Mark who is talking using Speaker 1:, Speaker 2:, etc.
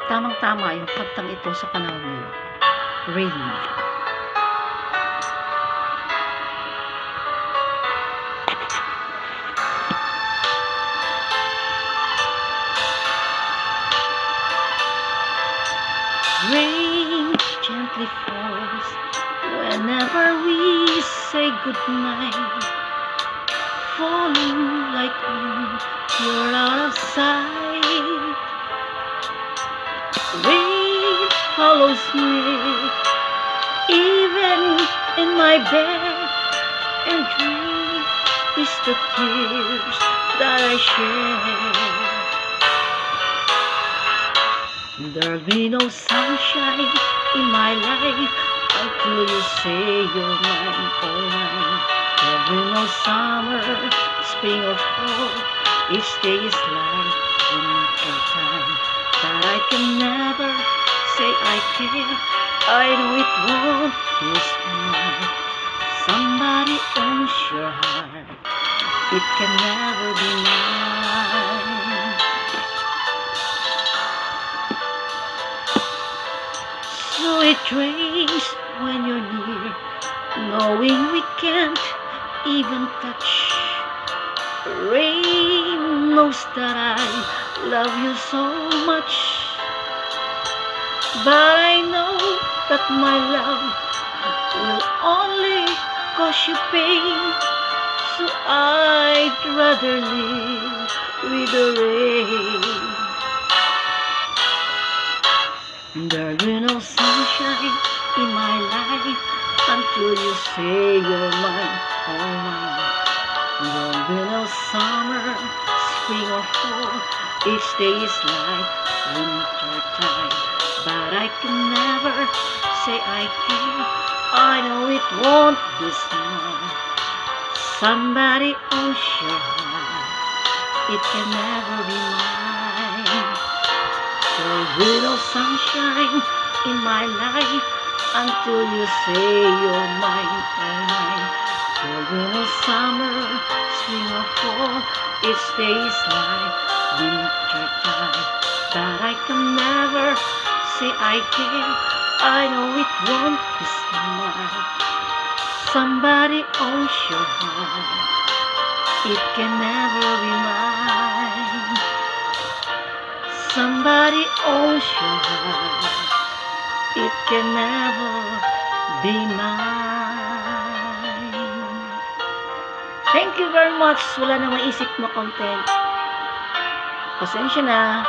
Speaker 1: Tamang-tama yung kantang ito sa panahon ngayon. Rain. Rain gently falls whenever we say goodnight. Falling like wind, you're out of sight. Rain follows me, even in my bed, and rain is the tears that I shed. There'll be no sunshine in my life until you say you're mine, oh mine. There'll be no summer, spring or fall. Each day is like winter time, but I can never say I care. I know it won't be smart. Somebody owns your heart. It can never be mine. So it rains when you're near, knowing we can't even touch. Rain knows that I love you so much, but I know that my love will only cause you pain. So I'd rather live with the rain. There'll be no sunshine in my life until you say you're mine, oh mine. There'll be no summer, spring or fall. Each day is like winter time, but I can never say I care. I know it won't be smart. Somebody owns your heart. It can never be mine. There'll be no sunshine in my life until you say you're mine, oh mine. There'll be no summer, spring or fall. Each day is like winter time, but I can never say I care. I know it won't be smart. Somebody owns your heart. It can never be mine. Somebody owns your heart. It can never be mine. Thank you very much. Wala na maisip na content. Pasensya na.